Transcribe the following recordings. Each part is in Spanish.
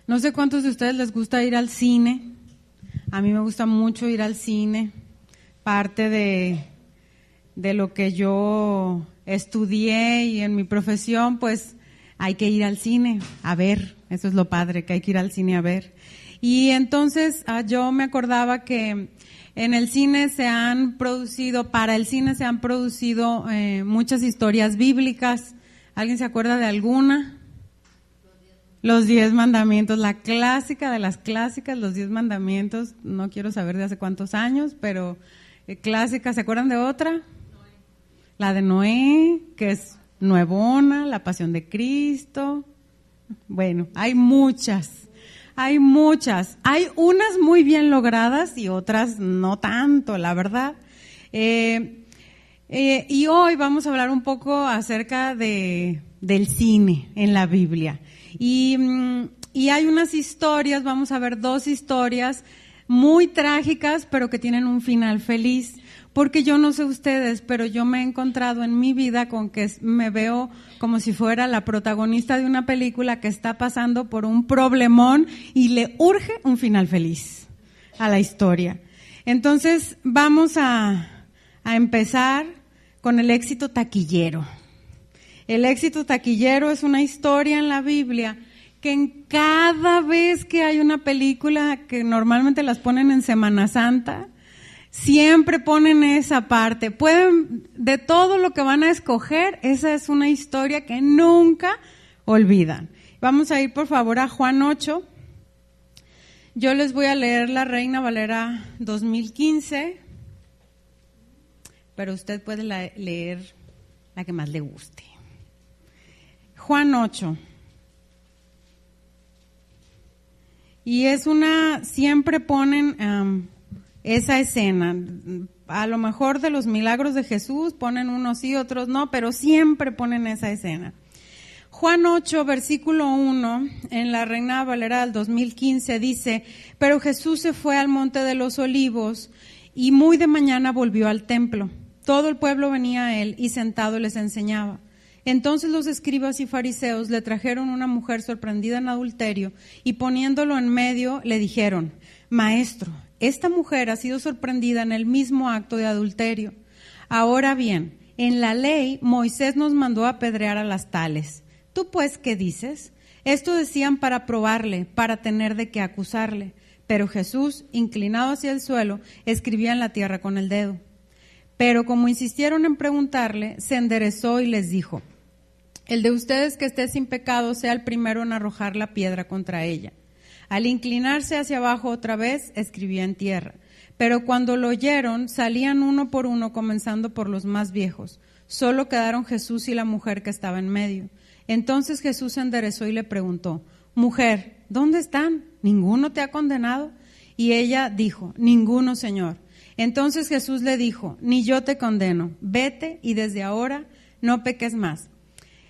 No sé cuántos de ustedes les gusta ir al cine. A mí me gusta mucho ir al cine. Parte de lo que yo estudié y en mi profesión, pues hay que ir al cine a ver. Eso es lo padre, que hay que ir al cine a ver. Y entonces yo me acordaba que en el cine para el cine se han producido muchas historias bíblicas. ¿Alguien se acuerda de alguna? Los 10 mandamientos, la clásica de las clásicas, los 10 mandamientos. No quiero saber de hace cuántos años, pero clásica. ¿Se acuerdan de otra? Noé. La de Noé, que es nuevona, la Pasión de Cristo. Bueno, hay muchas. Hay unas muy bien logradas y otras no tanto, la verdad. Y hoy vamos a hablar un poco acerca del cine en la Biblia. Y hay unas historias, vamos a ver 2 historias muy trágicas, pero que tienen un final feliz. Porque yo no sé ustedes, pero yo me he encontrado en mi vida con que me veo como si fuera la protagonista de una película que está pasando por un problemón y le urge un final feliz a la historia. Entonces vamos a empezar con el éxito taquillero. El éxito taquillero es una historia en la Biblia que en cada vez que hay una película, que normalmente las ponen en Semana Santa, siempre ponen esa parte. De todo lo que van a escoger, esa es una historia que nunca olvidan. Vamos a ir por favor a Juan 8. Yo les voy a leer la Reina Valera 2015, pero usted puede leer la que más le guste. Juan 8. Y siempre ponen esa escena. A lo mejor de los milagros de Jesús ponen unos sí, otros no, pero siempre ponen esa escena. Juan 8, versículo 1, en la Reina Valera del 2015 dice: pero Jesús se fue al monte de los Olivos y muy de mañana volvió al templo. Todo el pueblo venía a él y sentado les enseñaba. Entonces los escribas y fariseos le trajeron una mujer sorprendida en adulterio y poniéndolo en medio le dijeron: Maestro, esta mujer ha sido sorprendida en el mismo acto de adulterio. Ahora bien, en la ley Moisés nos mandó apedrear a las tales. ¿Tú pues qué dices? Esto decían para probarle, para tener de qué acusarle. Pero Jesús, inclinado hacia el suelo, escribía en la tierra con el dedo. Pero como insistieron en preguntarle, se enderezó y les dijo: el de ustedes que esté sin pecado sea el primero en arrojar la piedra contra ella. Al inclinarse hacia abajo otra vez, escribía en tierra. Pero cuando lo oyeron, salían uno por uno, comenzando por los más viejos. Solo quedaron Jesús y la mujer que estaba en medio. Entonces Jesús se enderezó y le preguntó: Mujer, ¿dónde están? ¿Ninguno te ha condenado? Y ella dijo: Ninguno, Señor. Entonces Jesús le dijo: Ni yo te condeno. Vete y desde ahora no peques más.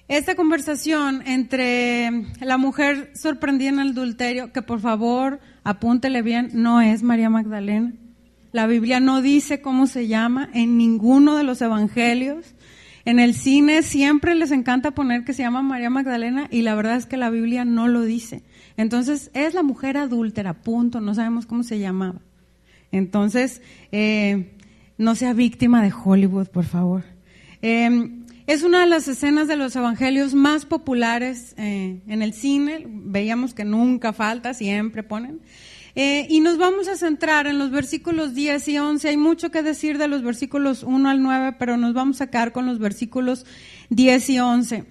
Esta conversación entre la mujer sorprendida en el adulterio, que por favor apúntele bien, no es María Magdalena. La Biblia no dice cómo se llama en ninguno de los evangelios. En el cine siempre les encanta poner que se llama María Magdalena y la verdad es que la Biblia no lo dice. Entonces es la mujer adúltera, punto, no sabemos cómo se llamaba. Entonces no sea víctima de Hollywood, por favor. Es una de las escenas de los evangelios más populares en el cine. Veíamos que nunca falta, siempre ponen. Y nos vamos a centrar en los versículos 10 y 11. Hay mucho que decir de los versículos 1 al 9, pero nos vamos a quedar con los versículos 10 y 11.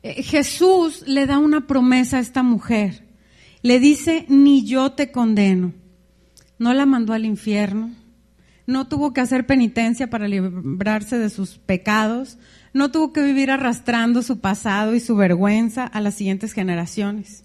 Jesús le da una promesa a esta mujer. Le dice: ni yo te condeno. No la mandó al infierno. No tuvo que hacer penitencia para librarse de sus pecados. No tuvo que vivir arrastrando su pasado y su vergüenza a las siguientes generaciones.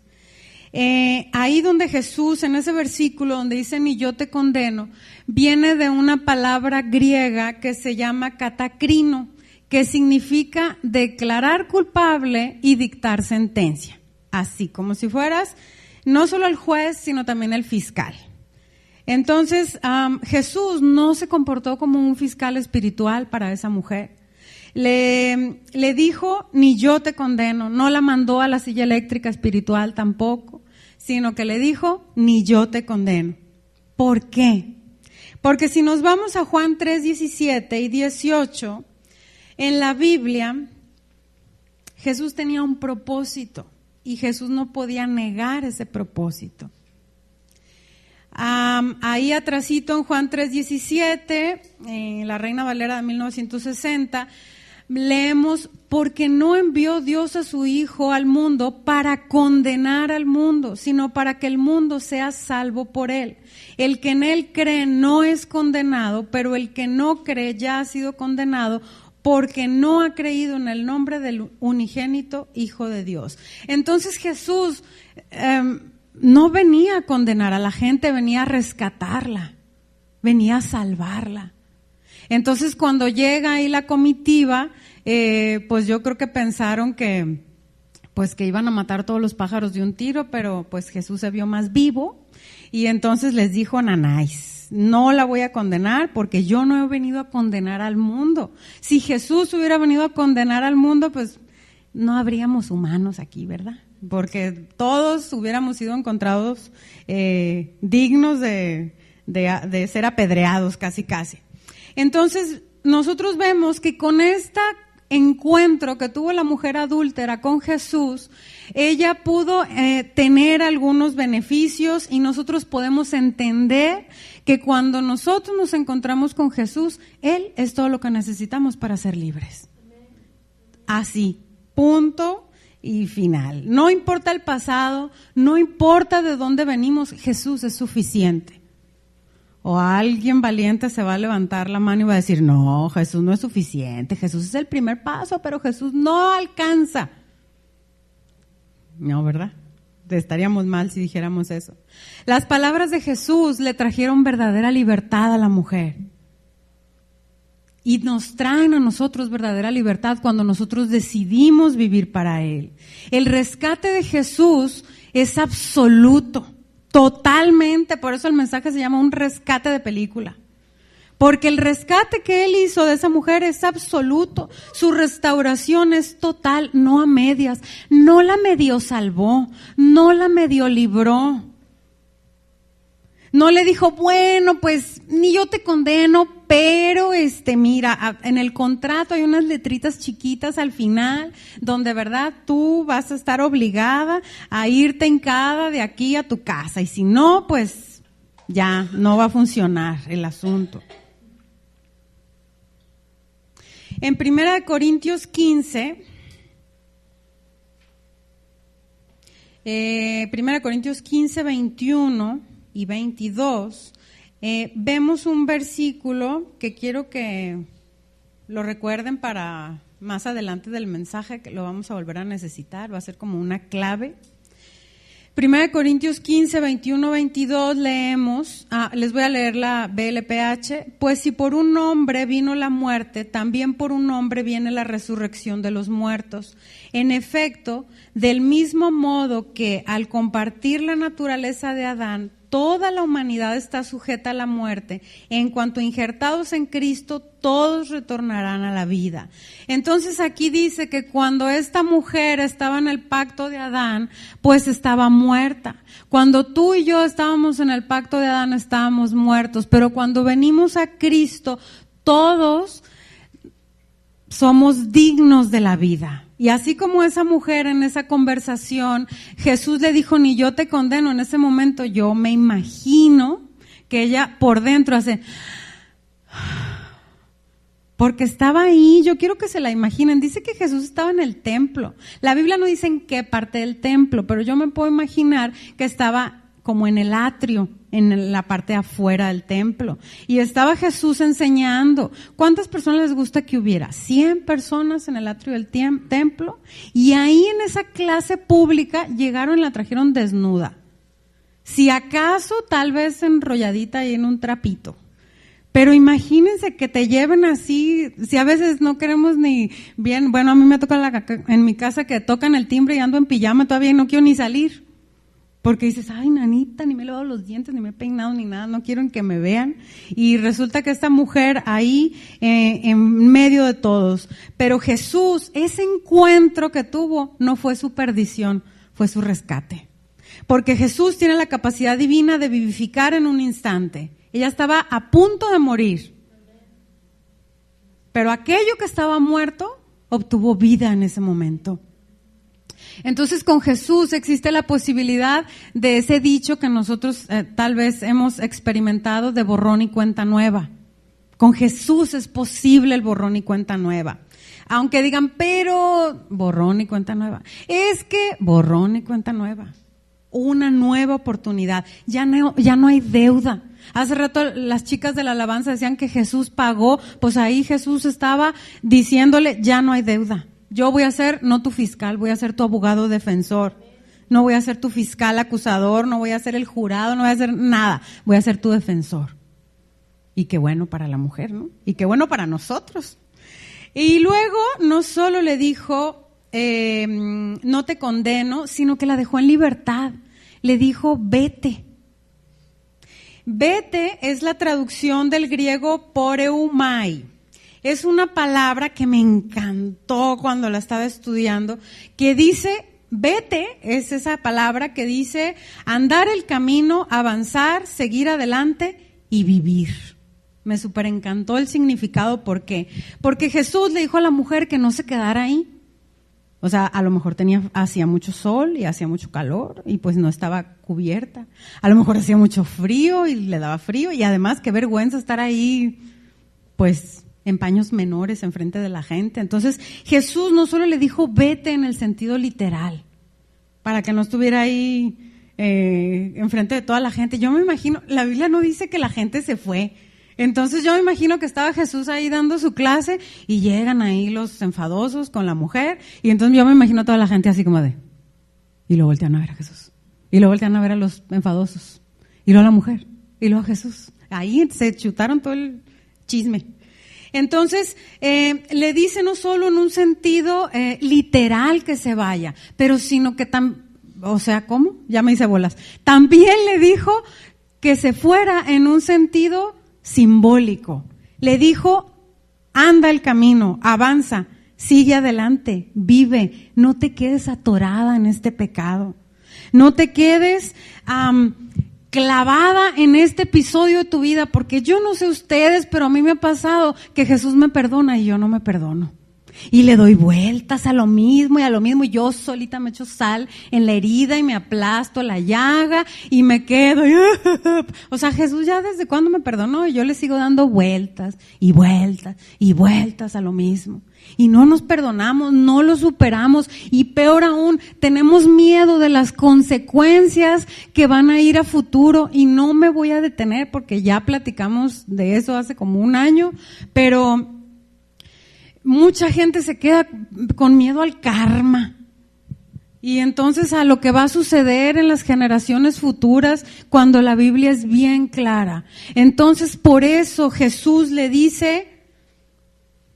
Ahí donde Jesús, en ese versículo donde dice ni yo te condeno, viene de una palabra griega que se llama katakrino, que significa declarar culpable y dictar sentencia. Así como si fueras no solo el juez, sino también el fiscal. Entonces, Jesús no se comportó como un fiscal espiritual para esa mujer. Le dijo, ni yo te condeno, no la mandó a la silla eléctrica espiritual tampoco, sino que le dijo, ni yo te condeno. ¿Por qué? Porque si nos vamos a Juan 3:17 y 18, en la Biblia, Jesús tenía un propósito y Jesús no podía negar ese propósito. Ahí atrasito en Juan 3:17, la Reina Valera de 1960, leemos, porque no envió Dios a su Hijo al mundo para condenar al mundo, sino para que el mundo sea salvo por él. El que en él cree no es condenado, pero el que no cree ya ha sido condenado porque no ha creído en el nombre del unigénito Hijo de Dios. Entonces Jesús no venía a condenar a la gente, venía a rescatarla, venía a salvarla. Entonces cuando llega ahí la comitiva, pues yo creo que pensaron que iban a matar todos los pájaros de un tiro, pero pues Jesús se vio más vivo y entonces les dijo a Ananías, no la voy a condenar porque yo no he venido a condenar al mundo. Si Jesús hubiera venido a condenar al mundo, pues no habríamos humanos aquí, ¿verdad? Porque todos hubiéramos sido encontrados dignos de ser apedreados casi. Entonces nosotros vemos que con este encuentro que tuvo la mujer adúltera con Jesús, ella pudo tener algunos beneficios y nosotros podemos entender que cuando nosotros nos encontramos con Jesús, Él es todo lo que necesitamos para ser libres. Así, punto y final. No importa el pasado, no importa de dónde venimos, Jesús es suficiente. O alguien valiente se va a levantar la mano y va a decir, no, Jesús no es suficiente, Jesús es el primer paso, pero Jesús no alcanza. No, ¿verdad? Estaríamos mal si dijéramos eso. Las palabras de Jesús le trajeron verdadera libertad a la mujer. Y nos traen a nosotros verdadera libertad cuando nosotros decidimos vivir para Él. El rescate de Jesús es absoluto. Totalmente, por eso el mensaje se llama un rescate de película. Porque el rescate que Él hizo de esa mujer es absoluto. Su restauración es total, no a medias. No la medio salvó, no la medio libró. No le dijo, bueno, pues ni yo te condeno, pero mira, en el contrato hay unas letritas chiquitas al final donde, ¿verdad? Tú vas a estar obligada a irte hincada de aquí a tu casa y si no, pues ya no va a funcionar el asunto. En 1 Corintios 15, 21 y 22, vemos un versículo que quiero que lo recuerden para más adelante del mensaje, que lo vamos a volver a necesitar, va a ser como una clave. 1 Corintios 15, 21, 22 leemos, les voy a leer la BLPH, pues si por un hombre vino la muerte, también por un hombre viene la resurrección de los muertos. En efecto, del mismo modo que al compartir la naturaleza de Adán, toda la humanidad está sujeta a la muerte, en cuanto injertados en Cristo, todos retornarán a la vida. Entonces aquí dice que cuando esta mujer estaba en el pacto de Adán, pues estaba muerta. Cuando tú y yo estábamos en el pacto de Adán, estábamos muertos, pero cuando venimos a Cristo, todos somos dignos de la vida. Y así como esa mujer en esa conversación, Jesús le dijo, ni yo te condeno. En ese momento yo me imagino que ella por dentro hace, porque estaba ahí, yo quiero que se la imaginen. Dice que Jesús estaba en el templo. La Biblia no dice en qué parte del templo, pero yo me puedo imaginar que estaba como en el atrio, en la parte de afuera del templo. Y estaba Jesús enseñando. ¿Cuántas personas les gusta que hubiera? 100 personas en el atrio del templo. Y ahí en esa clase pública llegaron y la trajeron desnuda. Si acaso, tal vez enrolladita ahí en un trapito. Pero imagínense que te lleven así, si a veces no queremos ni bien, bueno, a mí me toca en mi casa que tocan el timbre y ando en pijama todavía y no quiero ni salir. Porque dices, ay, nanita, ni me he lavado los dientes, ni me he peinado, ni nada, no quiero que me vean. Y resulta que esta mujer ahí en medio de todos. Pero Jesús, ese encuentro que tuvo, no fue su perdición, fue su rescate. porque Jesús tiene la capacidad divina de vivificar en un instante. Ella estaba a punto de morir, pero aquello que estaba muerto obtuvo vida en ese momento. Entonces con Jesús existe la posibilidad de ese dicho que nosotros tal vez hemos experimentado de borrón y cuenta nueva. Con Jesús es posible el borrón y cuenta nueva. Aunque digan, pero borrón y cuenta nueva. Es que borrón y cuenta nueva. Una nueva oportunidad. Ya no hay deuda. Hace rato las chicas de la alabanza decían que Jesús pagó. Pues ahí Jesús estaba diciéndole, ya no hay deuda. Yo voy a ser, no tu fiscal, voy a ser tu abogado defensor. No voy a ser tu fiscal acusador, no voy a ser el jurado, no voy a hacer nada. Voy a ser tu defensor. Y qué bueno para la mujer, ¿no? Y qué bueno para nosotros. Y luego no solo le dijo, no te condeno, sino que la dejó en libertad. Le dijo, vete. Vete es la traducción del griego poreumai. Es una palabra que me encantó cuando la estaba estudiando, que dice, vete, es esa palabra que dice andar el camino, avanzar, seguir adelante y vivir. Me súper encantó el significado. ¿Por qué? Porque Jesús le dijo a la mujer que no se quedara ahí. O sea, a lo mejor hacía mucho sol y hacía mucho calor y pues no estaba cubierta. A lo mejor hacía mucho frío y le daba frío y además qué vergüenza estar ahí, pues en paños menores enfrente de la gente. Entonces Jesús no solo le dijo vete en el sentido literal, para que no estuviera ahí enfrente de toda la gente. Yo me imagino, la Biblia no dice que la gente se fue. Entonces yo me imagino que estaba Jesús ahí dando su clase y llegan ahí los enfadosos con la mujer y entonces yo me imagino a toda la gente así como de, y luego voltean a ver a Jesús, y luego voltean a ver a los enfadosos, y luego a la mujer, y luego a Jesús. Ahí se chutaron todo el chisme. Entonces le dice no solo en un sentido literal que se vaya, pero sino que o sea, ¿cómo? Ya me hice bolas. También le dijo que se fuera en un sentido simbólico. Le dijo, anda el camino, avanza, sigue adelante, vive, no te quedes atorada en este pecado, no te quedes clavada en este episodio de tu vida, porque yo no sé ustedes, pero a mí me ha pasado que Jesús me perdona y yo no me perdono. Y le doy vueltas a lo mismo y a lo mismo, y yo solita me echo sal en la herida y me aplasto la llaga y me quedo. O sea, Jesús ya desde cuándo me perdonó y yo le sigo dando vueltas y vueltas y vueltas a lo mismo. Y no nos perdonamos, no lo superamos y peor aún, tenemos miedo de las consecuencias que van a ir a futuro y no me voy a detener porque ya platicamos de eso hace como un año, pero mucha gente se queda con miedo al karma y entonces a lo que va a suceder en las generaciones futuras cuando la Biblia es bien clara. Entonces por eso Jesús le dice,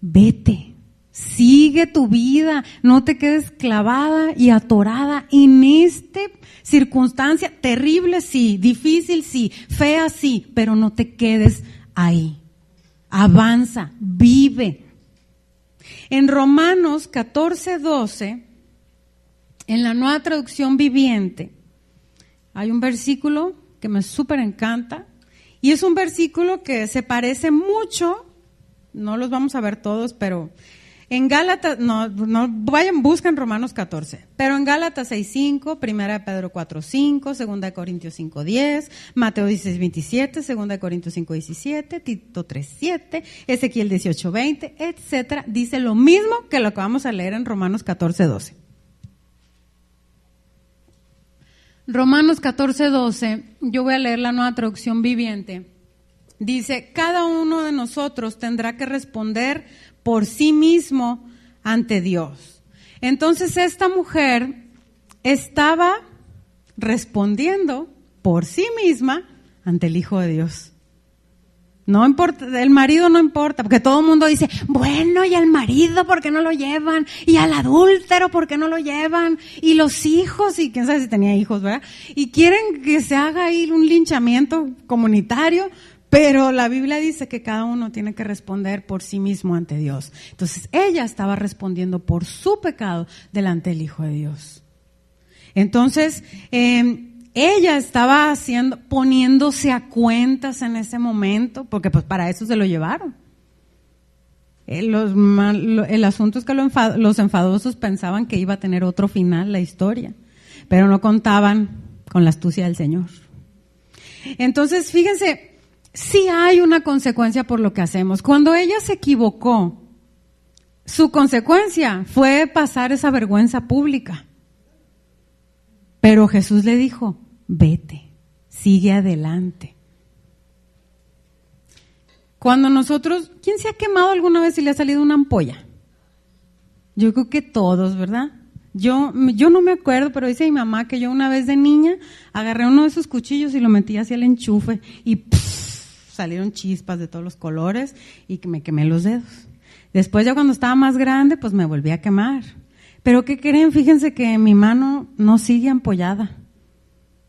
vete, sigue tu vida, no te quedes clavada y atorada en esta circunstancia terrible, sí, difícil, sí, fea, sí, pero no te quedes ahí. Avanza, vive. En Romanos 14:12, en la Nueva Traducción Viviente, hay un versículo que me súper encanta y es un versículo que se parece mucho, no los vamos a ver todos, pero en Gálatas, no vayan, buscan Romanos 14, pero en Gálatas 6:5, 1 Pedro 4:5, 2 Corintios 5:10, Mateo 16:27, 2 Corintios 5:17, Tito 3:7, Ezequiel 18:20, etcétera, dice lo mismo que lo que vamos a leer en Romanos 14:12. Romanos 14:12, yo voy a leer la Nueva Traducción Viviente. Dice, cada uno de nosotros tendrá que responder por sí mismo ante Dios. Entonces esta mujer estaba respondiendo por sí misma ante el Hijo de Dios. No importa, el marido no importa, porque todo el mundo dice, bueno, y al marido, ¿por qué no lo llevan? Y al adúltero, ¿por qué no lo llevan? Y los hijos, y quién sabe si tenía hijos, ¿verdad? Y quieren que se haga ahí un linchamiento comunitario, pero la Biblia dice que cada uno tiene que responder por sí mismo ante Dios. Entonces ella estaba respondiendo por su pecado delante del Hijo de Dios. Entonces ella estaba poniéndose a cuentas en ese momento, porque pues para eso se lo llevaron. El asunto es que los enfadosos pensaban que iba a tener otro final la historia, pero no contaban con la astucia del Señor. Entonces, fíjense, sí hay una consecuencia por lo que hacemos. Cuando ella se equivocó, su consecuencia fue pasar esa vergüenza pública. Pero Jesús le dijo, vete, sigue adelante. Cuando nosotros, ¿quién se ha quemado alguna vez y le ha salido una ampolla? Yo creo que todos, ¿verdad? Yo no me acuerdo, pero dice mi mamá que yo una vez de niña agarré uno de esos cuchillos y lo metí hacia el enchufe y salieron chispas de todos los colores y que me quemé los dedos. Después ya cuando estaba más grande, pues me volví a quemar. Pero ¿qué creen? Fíjense que mi mano no sigue ampollada.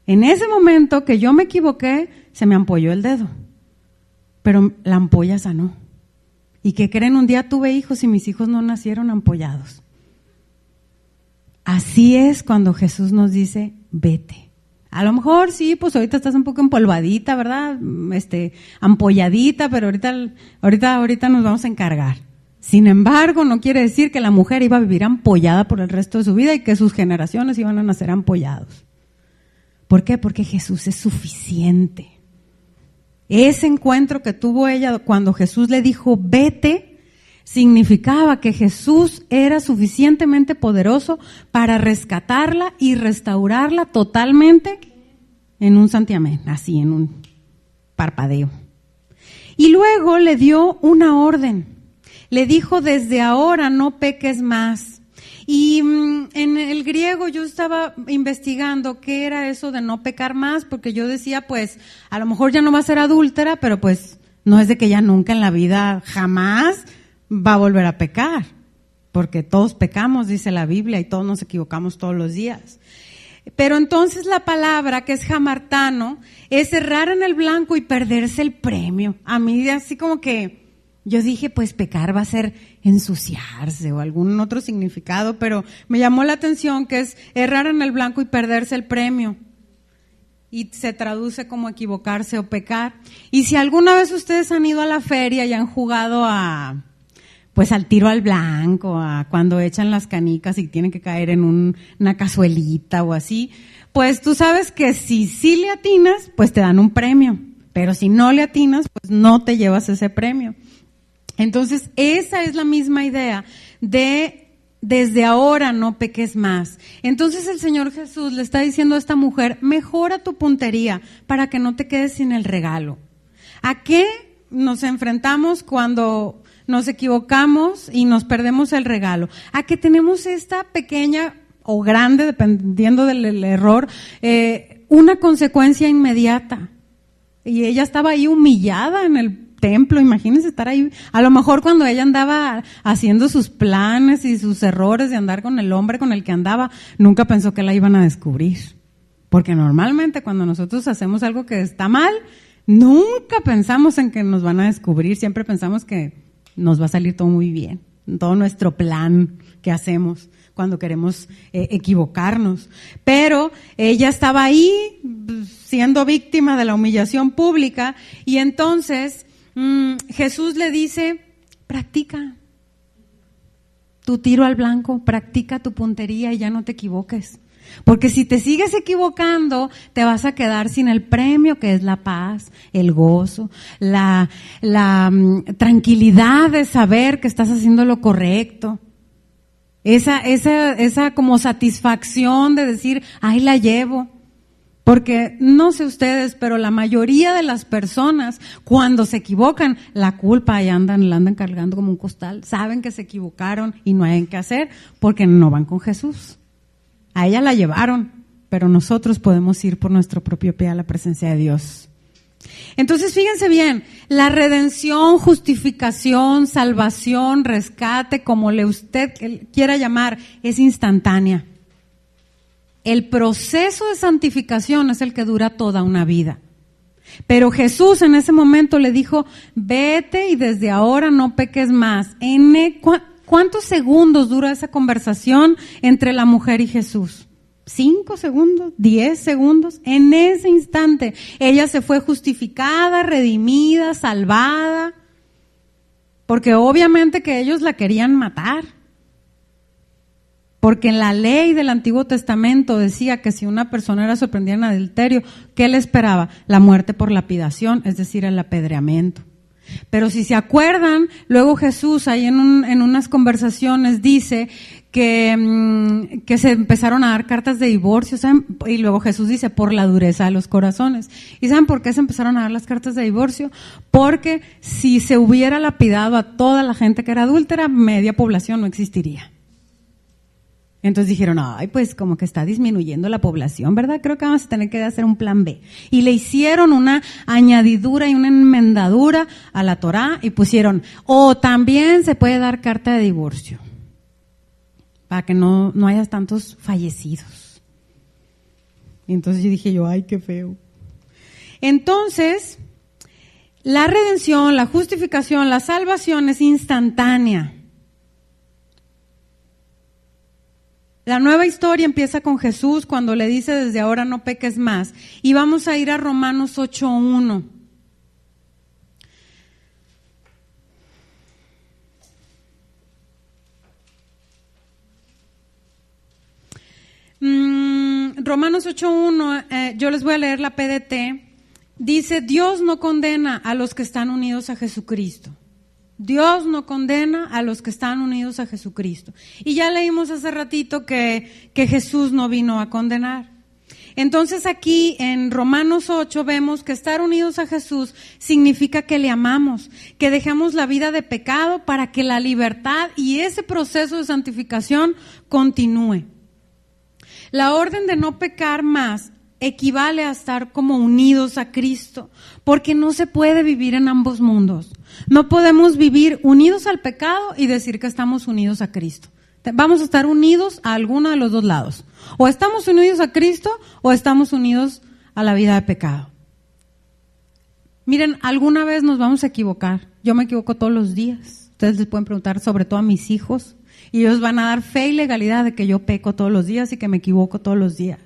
En ese momento que yo me equivoqué, se me ampolló el dedo. Pero la ampolla sanó. ¿Y qué creen? Un día tuve hijos y mis hijos no nacieron ampollados. Así es cuando Jesús nos dice, vete. A lo mejor sí, pues ahorita estás un poco empolvadita, ¿verdad? Ampolladita, pero ahorita nos vamos a encargar. Sin embargo, no quiere decir que la mujer iba a vivir ampollada por el resto de su vida y que sus generaciones iban a nacer ampollados. ¿Por qué? Porque Jesús es suficiente. Ese encuentro que tuvo ella cuando Jesús le dijo, vete, significaba que Jesús era suficientemente poderoso para rescatarla y restaurarla totalmente en un santiamén, así, en un parpadeo. Y luego le dio una orden. Le dijo, desde ahora no peques más. Y en el griego yo estaba investigando qué era eso de no pecar más, porque yo decía, pues, a lo mejor ya no va a ser adúltera, pero pues no es de que ya nunca en la vida jamás va a volver a pecar, porque todos pecamos, dice la Biblia, y todos nos equivocamos todos los días. Pero entonces la palabra, que es hamartano, es errar en el blanco y perderse el premio. A mí así como que yo dije, pues pecar va a ser ensuciarse o algún otro significado, pero me llamó la atención que es errar en el blanco y perderse el premio. Y se traduce como equivocarse o pecar. Y si alguna vez ustedes han ido a la feria y han jugado al tiro al blanco, a cuando echan las canicas y tienen que caer en una cazuelita o así, pues tú sabes que si sí le atinas, pues te dan un premio. Pero si no le atinas, pues no te llevas ese premio. Entonces, esa es la misma idea de desde ahora no peques más. Entonces el Señor Jesús le está diciendo a esta mujer, mejora tu puntería para que no te quedes sin el regalo. ¿A qué nos enfrentamos cuando nos equivocamos y nos perdemos el regalo? A que tenemos esta pequeña o grande, dependiendo del error, una consecuencia inmediata. Y ella estaba ahí humillada en el templo, imagínense estar ahí, a lo mejor cuando ella andaba haciendo sus planes y sus errores de andar con el hombre con el que andaba, nunca pensó que la iban a descubrir, porque normalmente cuando nosotros hacemos algo que está mal, nunca pensamos en que nos van a descubrir, siempre pensamos que nos va a salir todo muy bien, todo nuestro plan que hacemos cuando queremos equivocarnos, pero ella estaba ahí siendo víctima de la humillación pública y entonces Jesús le dice, practica tu tiro al blanco, practica tu puntería y ya no te equivoques. Porque si te sigues equivocando, te vas a quedar sin el premio que es la paz, el gozo, la tranquilidad de saber que estás haciendo lo correcto. Esa como satisfacción de decir, ahí la llevo. Porque no sé ustedes, pero la mayoría de las personas cuando se equivocan, la culpa ahí la andan cargando como un costal, saben que se equivocaron y no hay qué hacer porque no van con Jesús. A ella la llevaron, pero nosotros podemos ir por nuestro propio pie a la presencia de Dios. Entonces fíjense bien, la redención, justificación, salvación, rescate, como le usted quiera llamar, es instantánea. El proceso de santificación es el que dura toda una vida. Pero Jesús en ese momento le dijo, vete y desde ahora no peques más. ¿Cuántos segundos dura esa conversación entre la mujer y Jesús? 5 segundos, 10 segundos, en ese instante ella se fue justificada, redimida, salvada, porque obviamente que ellos la querían matar. Porque en la ley del Antiguo Testamento decía que si una persona era sorprendida en adulterio, ¿qué le esperaba? La muerte por lapidación, es decir, el apedreamiento. Pero si se acuerdan, luego Jesús ahí en unas conversaciones dice que se empezaron a dar cartas de divorcio, ¿saben? Y luego Jesús dice, por la dureza de los corazones. ¿Y saben por qué se empezaron a dar las cartas de divorcio? Porque si se hubiera lapidado a toda la gente que era adúltera, media población no existiría. Entonces dijeron, ay, pues como que está disminuyendo la población, ¿verdad? Creo que vamos a tener que hacer un plan B. Y le hicieron una añadidura y una enmendadura a la Torá y pusieron, o también se puede dar carta de divorcio, para que no haya tantos fallecidos. Y entonces yo dije ay, qué feo. Entonces, la redención, la justificación, la salvación es instantánea. La nueva historia empieza con Jesús cuando le dice desde ahora no peques más. Y vamos a ir a Romanos 8:1. Romanos 8:1, yo les voy a leer la PDT. Dice, Dios no condena a los que están unidos a Jesucristo. Dios no condena a los que están unidos a Jesucristo. Y ya leímos hace ratito que Jesús no vino a condenar. Entonces aquí en Romanos 8 vemos que estar unidos a Jesús significa que le amamos, que dejamos la vida de pecado para que la libertad y ese proceso de santificación continúe. La orden de no pecar más equivale a estar como unidos a Cristo, porque no se puede vivir en ambos mundos. No podemos vivir unidos al pecado y decir que estamos unidos a Cristo. Vamos a estar unidos a alguno de los dos lados. O estamos unidos a Cristo o estamos unidos a la vida de pecado. Miren, alguna vez nos vamos a equivocar. Yo me equivoco todos los días. Ustedes les pueden preguntar, sobre todo a mis hijos, y ellos van a dar fe y legalidad de que yo peco todos los días y que me equivoco todos los días.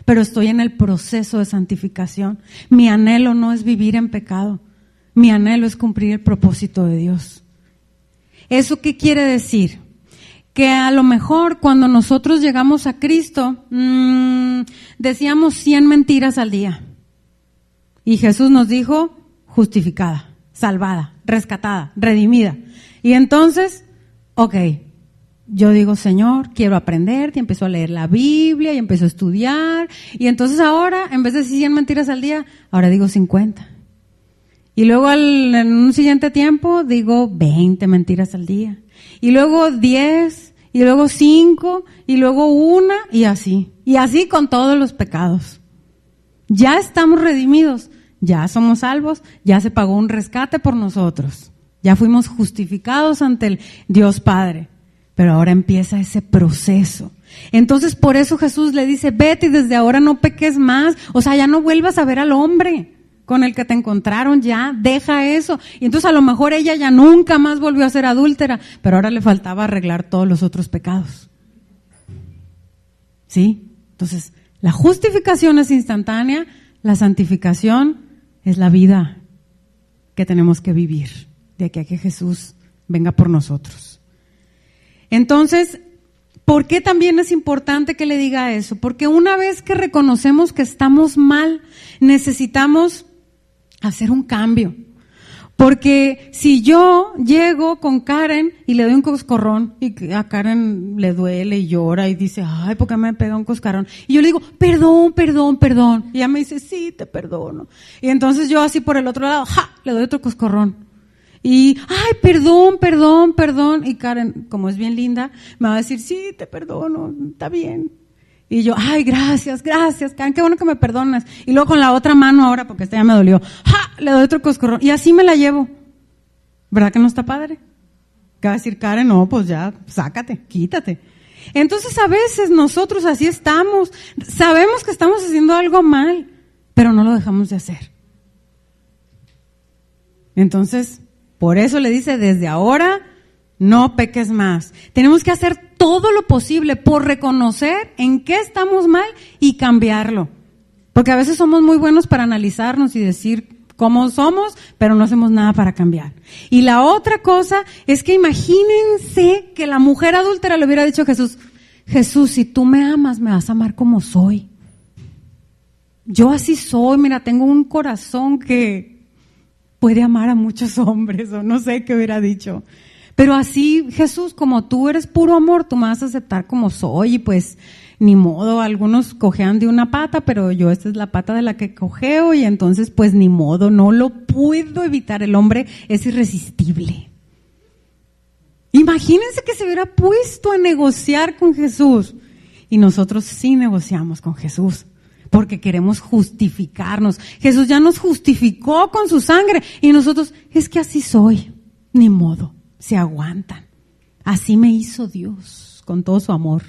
Pero estoy en el proceso de santificación. Mi anhelo no es vivir en pecado. Mi anhelo es cumplir el propósito de Dios. ¿Eso qué quiere decir? Que a lo mejor cuando nosotros llegamos a Cristo, decíamos 100 mentiras al día. Y Jesús nos dijo, justificada, salvada, rescatada, redimida. Y entonces, ok, yo digo, Señor, quiero aprender, y empiezo a leer la Biblia, y empiezo a estudiar, y entonces ahora, en vez de 100 mentiras al día, ahora digo 50. Y luego en un siguiente tiempo digo 20 mentiras al día. Y luego 10, y luego 5, y luego 1, y así. Y así con todos los pecados. Ya estamos redimidos, ya somos salvos, ya se pagó un rescate por nosotros. Ya fuimos justificados ante el Dios Padre. Pero ahora empieza ese proceso. Entonces por eso Jesús le dice, vete y desde ahora no peques más. O sea, ya no vuelvas a ver al hombre con el que te encontraron, ya, deja eso. Y entonces a lo mejor ella ya nunca más volvió a ser adúltera, pero ahora le faltaba arreglar todos los otros pecados. ¿Sí? Entonces, la justificación es instantánea, la santificación es la vida que tenemos que vivir, de aquí a que Jesús venga por nosotros. Entonces, ¿por qué también es importante que le diga eso? Porque una vez que reconocemos que estamos mal, necesitamos hacer un cambio. Porque si yo llego con Karen y le doy un coscorrón y a Karen le duele y llora y dice, ay, ¿por qué me pega un coscorrón? Y yo le digo, perdón. Y ella me dice, sí, te perdono. Y entonces yo así por el otro lado, ¡ja!, le doy otro coscorrón. Y, ay, perdón. Y Karen, como es bien linda, me va a decir, sí, te perdono, está bien. Y yo, ay, gracias, Karen, qué bueno que me perdonas. Y luego con la otra mano ahora, porque esta ya me dolió, ¡ja!, le doy otro coscorrón. Y así me la llevo. ¿Verdad que no está padre? ¿Qué va a decir Karen? No, pues ya, sácate, quítate. Entonces a veces nosotros así estamos. Sabemos que estamos haciendo algo mal, pero no lo dejamos de hacer. Entonces, por eso le dice, desde ahora no peques más. Tenemos que hacer todo lo posible por reconocer en qué estamos mal y cambiarlo. Porque a veces somos muy buenos para analizarnos y decir cómo somos, pero no hacemos nada para cambiar. Y la otra cosa es que imagínense que la mujer adúltera le hubiera dicho a Jesús, Jesús, si tú me amas, me vas a amar como soy. Yo así soy, mira, tengo un corazón que puede amar a muchos hombres, o no sé qué hubiera dicho. Pero así, Jesús, como tú eres puro amor, tú me vas a aceptar como soy, y pues ni modo, algunos cojean de una pata, pero yo esta es la pata de la que cojeo, y entonces pues ni modo, no lo puedo evitar, el hombre es irresistible. Imagínense que se hubiera puesto a negociar con Jesús, y nosotros sí negociamos con Jesús, porque queremos justificarnos. Jesús ya nos justificó con su sangre, y nosotros, es que así soy, ni modo, se aguantan. Así me hizo Dios, con todo su amor.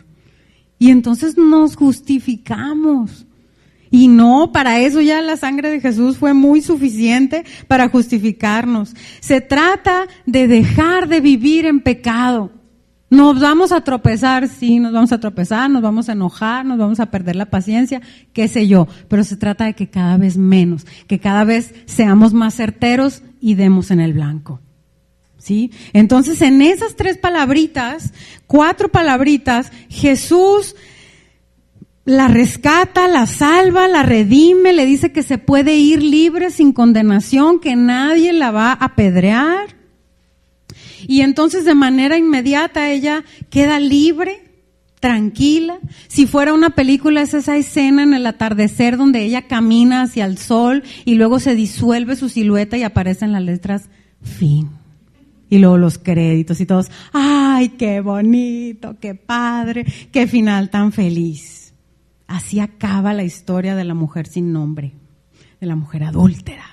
Y entonces nos justificamos. Y no, para eso ya la sangre de Jesús fue muy suficiente para justificarnos. Se trata de dejar de vivir en pecado. Nos vamos a tropezar, sí, nos vamos a tropezar, nos vamos a enojar, nos vamos a perder la paciencia, qué sé yo. Pero se trata de que cada vez menos, que cada vez seamos más certeros y demos en el blanco. ¿Sí? Entonces, en esas 4 palabritas, Jesús la rescata, la salva, la redime, le dice que se puede ir libre sin condenación, que nadie la va a apedrear. Y entonces, de manera inmediata, ella queda libre, tranquila. Si fuera una película, es esa escena en el atardecer donde ella camina hacia el sol y luego se disuelve su silueta y aparecen las letras fin. Y luego los créditos y todos, ¡ay, qué bonito, qué padre, qué final tan feliz! Así acaba la historia de la mujer sin nombre, de la mujer adúltera.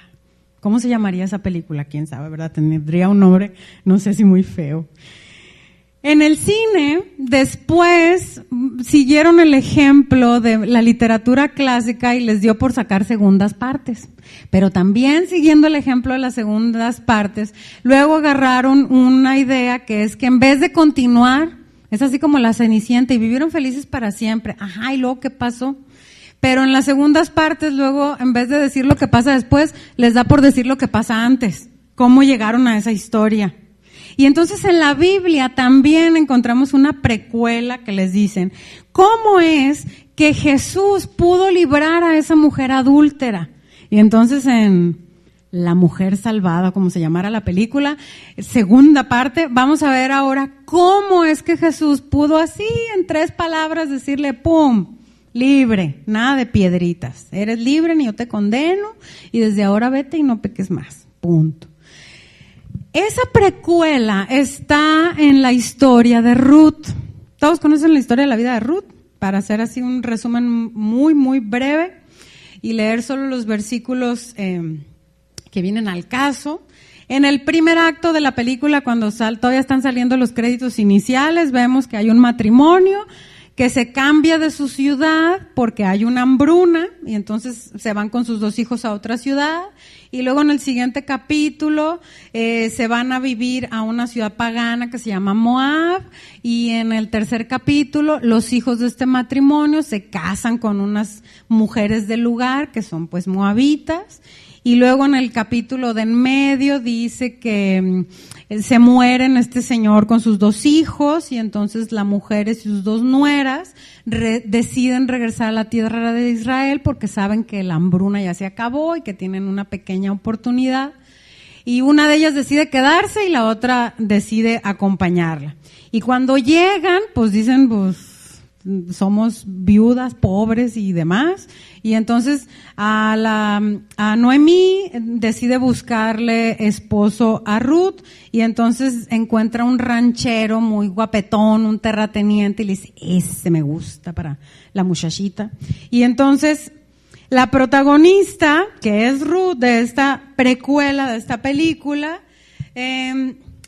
¿Cómo se llamaría esa película? ¿Quién sabe, verdad? Tendría un nombre, no sé si muy feo. En el cine, después siguieron el ejemplo de la literatura clásica y les dio por sacar segundas partes. Pero también siguiendo el ejemplo de las segundas partes, luego agarraron una idea que es que en vez de continuar, es así como la Cenicienta y vivieron felices para siempre. Ajá, ¿y luego qué pasó? Pero en las segundas partes luego, en vez de decir lo que pasa después, les da por decir lo que pasa antes. ¿Cómo llegaron a esa historia? Y entonces en la Biblia también encontramos una precuela que les dicen, ¿cómo es que Jesús pudo librar a esa mujer adúltera? Y entonces en La Mujer Salvada, como se llamara la película, segunda parte, vamos a ver ahora cómo es que Jesús pudo así, en 3 palabras, decirle, ¡pum!, libre, nada de piedritas. Eres libre, ni yo te condeno, y desde ahora vete y no peques más. Punto. Esa precuela está en la historia de Ruth. ¿Todos conocen la historia de la vida de Ruth? Para hacer así un resumen muy, muy breve y leer solo los versículos que vienen al caso. En el primer acto de la película, cuando todavía están saliendo los créditos iniciales, vemos que hay un matrimonio que se cambia de su ciudad porque hay una hambruna y entonces se van con sus 2 hijos a otra ciudad y luego en el siguiente capítulo se van a vivir a una ciudad pagana que se llama Moab y en el tercer capítulo los hijos de este matrimonio se casan con unas mujeres del lugar que son pues moabitas. Y luego en el capítulo de en medio dice que se mueren este señor con sus 2 hijos y entonces la mujer y sus 2 nueras deciden regresar a la tierra de Israel porque saben que la hambruna ya se acabó y que tienen una pequeña oportunidad. Y una de ellas decide quedarse y la otra decide acompañarla. Y cuando llegan, pues dicen, pues somos viudas, pobres y demás, y entonces a Noemí decide buscarle esposo a Ruth, y entonces encuentra un ranchero muy guapetón, un terrateniente, y le dice, ese me gusta para la muchachita, y entonces la protagonista, que es Ruth, de esta precuela, de esta película,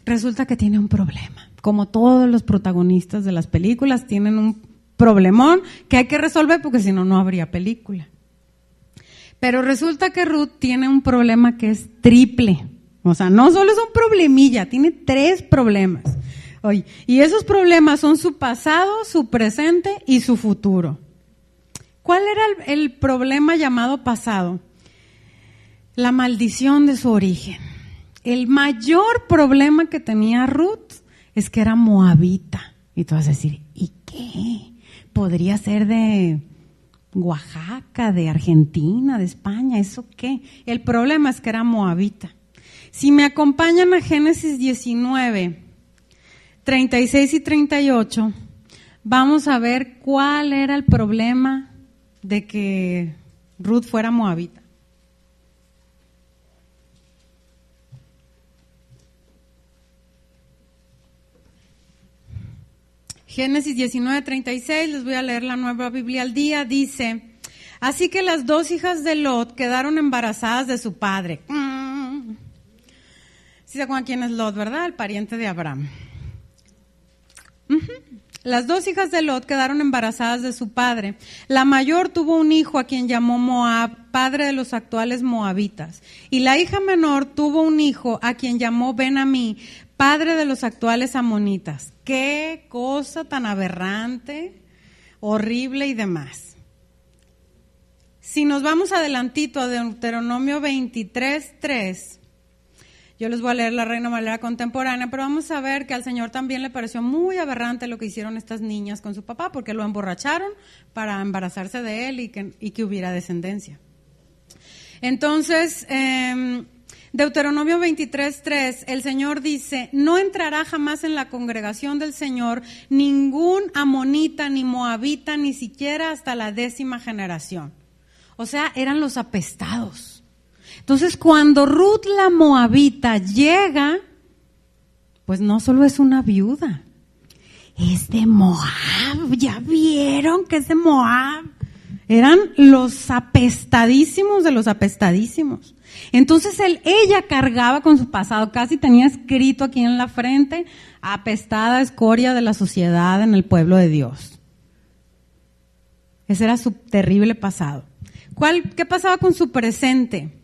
resulta que tiene un problema, como todos los protagonistas de las películas tienen un problemón que hay que resolver porque si no, no habría película. Pero resulta que Ruth tiene un problema que es triple. O sea, no solo es un problemilla, tiene 3 problemas. Oye, y esos problemas son su pasado, su presente y su futuro. ¿Cuál era el problema llamado pasado? La maldición de su origen. El mayor problema que tenía Ruth es que era moabita. Y tú vas a decir, ¿y qué? Podría ser de Oaxaca, de Argentina, de España, ¿eso qué? El problema es que era moabita. Si me acompañan a Génesis 19, 36 y 38, vamos a ver cuál era el problema de que Ruth fuera moabita. Génesis 19, 36, les voy a leer la Nueva Biblia al Día, dice: así que las dos hijas de Lot quedaron embarazadas de su padre. ¿Sí se acuerdan quién es Lot, verdad? El pariente de Abraham. Las dos hijas de Lot quedaron embarazadas de su padre. La mayor tuvo un hijo a quien llamó Moab, padre de los actuales moabitas. Y la hija menor tuvo un hijo a quien llamó Ben-amí, padre de los actuales amonitas. Qué cosa tan aberrante, horrible y demás. Si nos vamos adelantito a Deuteronomio 23:3, yo les voy a leer la Reina Valera contemporánea, pero vamos a ver que al Señor también le pareció muy aberrante lo que hicieron estas niñas con su papá, porque lo emborracharon para embarazarse de él y que hubiera descendencia. Entonces, Deuteronomio 23:3, el Señor dice: no entrará jamás en la congregación del Señor ningún amonita, ni moabita, ni siquiera hasta la 10ª generación. O sea, eran los apestados. Entonces, cuando Ruth la moabita llega, pues no solo es una viuda, es de Moab. ¿Ya vieron que es de Moab? Eran los apestadísimos de los apestadísimos. Entonces ella cargaba con su pasado, casi tenía escrito aquí en la frente: apestada escoria de la sociedad en el pueblo de Dios. Ese era su terrible pasado. ¿Qué pasaba con su presente?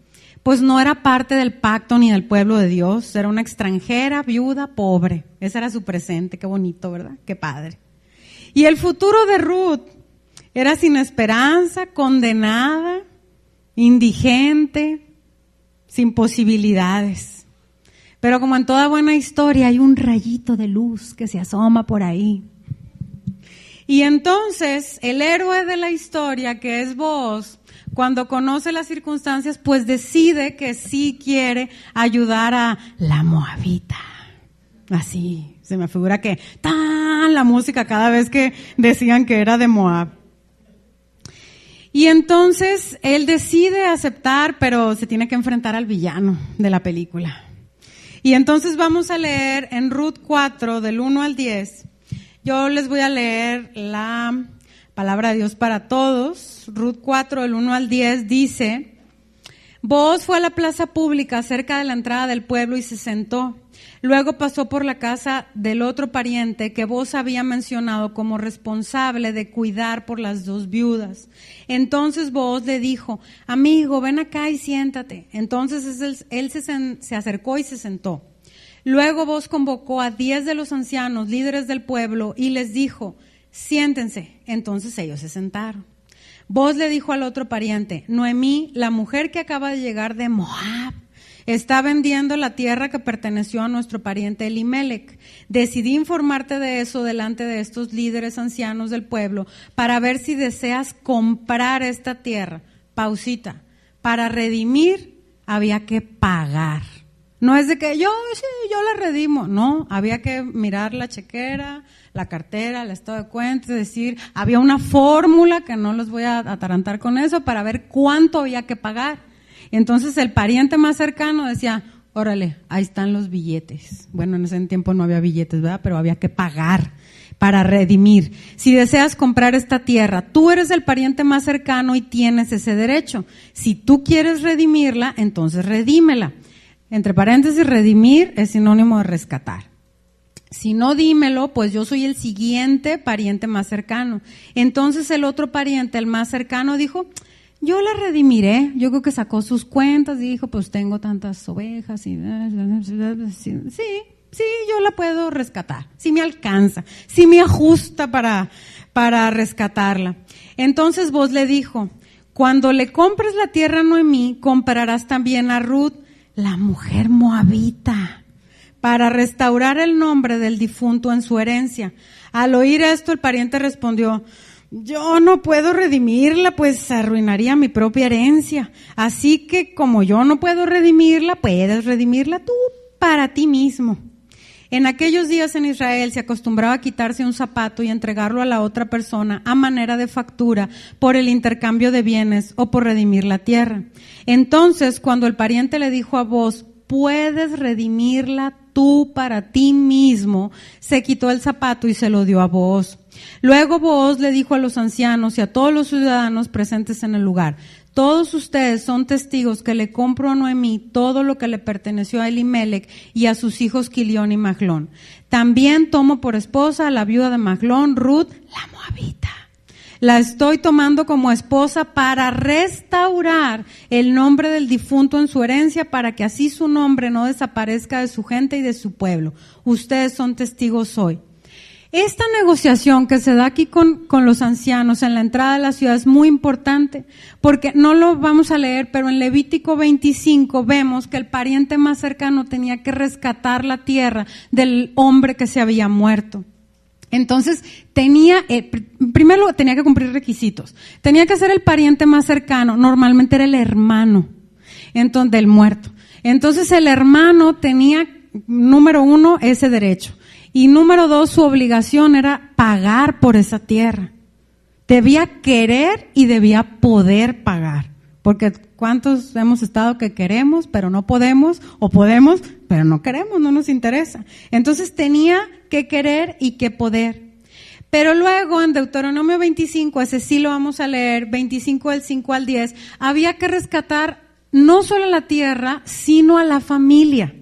Pues no era parte del pacto ni del pueblo de Dios, era una extranjera, viuda, pobre. Ese era su presente, qué bonito, ¿verdad? Qué padre. Y el futuro de Ruth era sin esperanza, condenada, indigente, sin posibilidades. Pero como en toda buena historia hay un rayito de luz que se asoma por ahí. Y entonces el héroe de la historia, que es Booz, cuando conoce las circunstancias, pues decide que sí quiere ayudar a la moabita. Así, se me figura que la música cada vez que decían que era de Moab. Y entonces él decide aceptar, pero se tiene que enfrentar al villano de la película. Y entonces vamos a leer en Ruth 4, del 1 al 10. Yo les voy a leer la palabra de Dios para todos. Ruth 4, del 1 al 10 dice: Booz fue a la plaza pública cerca de la entrada del pueblo y se sentó. Luego pasó por la casa del otro pariente que Booz había mencionado como responsable de cuidar por las dos viudas. Entonces Booz le dijo: amigo, ven acá y siéntate. Entonces él se acercó y se sentó. Luego Booz convocó a 10 de los ancianos, líderes del pueblo, y les dijo: siéntense. Entonces ellos se sentaron. Booz le dijo al otro pariente: Noemí, la mujer que acaba de llegar de Moab, está vendiendo la tierra que perteneció a nuestro pariente Elimelec. Decidí informarte de eso delante de estos líderes ancianos del pueblo para ver si deseas comprar esta tierra. Pausita. Para redimir había que pagar. No es de que yo la redimo. No, había que mirar la chequera, la cartera, el estado de cuenta, es decir, había una fórmula que no los voy a atarantar con eso para ver cuánto había que pagar. Entonces el pariente más cercano decía: órale, ahí están los billetes. Bueno, en ese tiempo no había billetes, ¿verdad? Pero había que pagar para redimir. Si deseas comprar esta tierra, tú eres el pariente más cercano y tienes ese derecho. Si tú quieres redimirla, entonces redímela. Entre paréntesis, redimir es sinónimo de rescatar. Si no, dímelo, pues yo soy el siguiente pariente más cercano. Entonces el otro pariente, el más cercano, dijo: yo la redimiré. Yo creo que sacó sus cuentas y dijo: pues tengo tantas ovejas y sí, sí, yo la puedo rescatar, sí me alcanza, sí me ajusta para rescatarla. Entonces Booz le dijo, cuando le compres la tierra a Noemí, comprarás también a Ruth, la mujer moabita, para restaurar el nombre del difunto en su herencia. Al oír esto, el pariente respondió, yo no puedo redimirla, pues arruinaría mi propia herencia. Así que como yo no puedo redimirla, puedes redimirla tú para ti mismo. En aquellos días en Israel se acostumbraba a quitarse un zapato y entregarlo a la otra persona a manera de factura por el intercambio de bienes o por redimir la tierra. Entonces, cuando el pariente le dijo a Booz, puedes redimirla tú para ti mismo, se quitó el zapato y se lo dio a Booz. Luego Booz le dijo a los ancianos y a todos los ciudadanos presentes en el lugar, todos ustedes son testigos que le compro a Noemí todo lo que le perteneció a Elimelec y a sus hijos Quilión y Mahlón. También tomo por esposa a la viuda de Mahlón, Ruth, la moabita. La estoy tomando como esposa para restaurar el nombre del difunto en su herencia, para que así su nombre no desaparezca de su gente y de su pueblo. Ustedes son testigos hoy. Esta negociación que se da aquí con los ancianos en la entrada de la ciudad es muy importante, porque no lo vamos a leer, pero en Levítico 25 vemos que el pariente más cercano tenía que rescatar la tierra del hombre que se había muerto. Entonces primero tenía que cumplir requisitos. Tenía que ser el pariente más cercano, normalmente era el hermano del muerto. Entonces el hermano tenía, número 1, ese derecho. Y número 2, su obligación era pagar por esa tierra. Debía querer y debía poder pagar. Porque ¿cuántos hemos estado que queremos, pero no podemos? O podemos, pero no queremos, no nos interesa. Entonces tenía que querer y que poder. Pero luego en Deuteronomio 25, ese sí lo vamos a leer, 25 del 5 al 10, había que rescatar no solo la tierra, sino a la familia.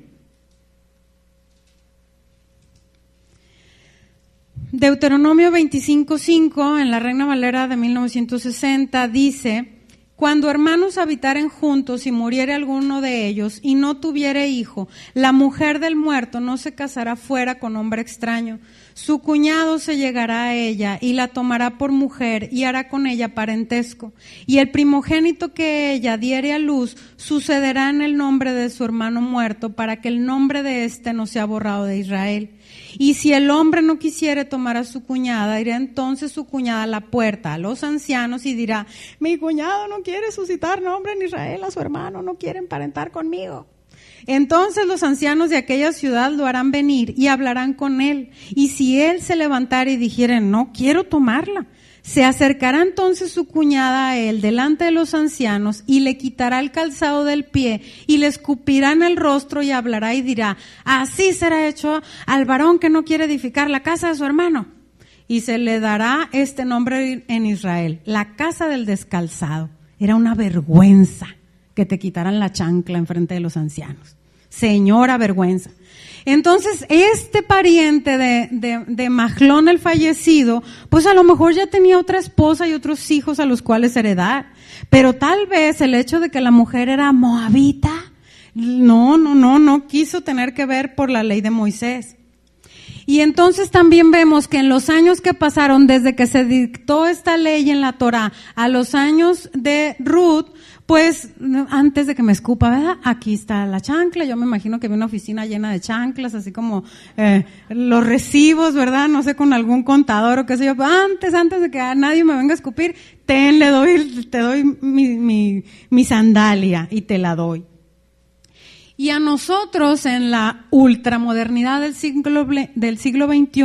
Deuteronomio 25:5 en la Reina Valera de 1960 dice, cuando hermanos habitaren juntos y muriere alguno de ellos y no tuviere hijo, la mujer del muerto no se casará fuera con hombre extraño. Su cuñado se llegará a ella y la tomará por mujer y hará con ella parentesco. Y el primogénito que ella diere a luz sucederá en el nombre de su hermano muerto, para que el nombre de éste no sea borrado de Israel. Y si el hombre no quisiere tomar a su cuñada, irá entonces su cuñada a la puerta a los ancianos y dirá, mi cuñado no quiere suscitar nombre en Israel a su hermano, no quiere emparentar conmigo. Entonces los ancianos de aquella ciudad lo harán venir y hablarán con él. Y si él se levantara y dijere, no quiero tomarla, se acercará entonces su cuñada a él delante de los ancianos y le quitará el calzado del pie y le escupirá en el rostro y hablará y dirá, así será hecho al varón que no quiere edificar la casa de su hermano. Y se le dará este nombre en Israel, la casa del descalzado. Era una vergüenza que te quitaran la chancla enfrente de los ancianos. Señora vergüenza. Entonces, este pariente de Mahlón el fallecido, pues a lo mejor ya tenía otra esposa y otros hijos a los cuales heredar. Pero tal vez el hecho de que la mujer era moabita, no quiso tener que ver por la ley de Moisés. Y entonces también vemos que en los años que pasaron desde que se dictó esta ley en la Torá a los años de Ruth, pues antes de que me escupa, ¿verdad? Aquí está la chancla. Yo me imagino que había una oficina llena de chanclas, así como los recibos, ¿verdad? No sé, con algún contador o qué sé yo. Antes de que a nadie me venga a escupir, te doy mi sandalia y te la doy. Y a nosotros en la ultramodernidad del siglo XXI,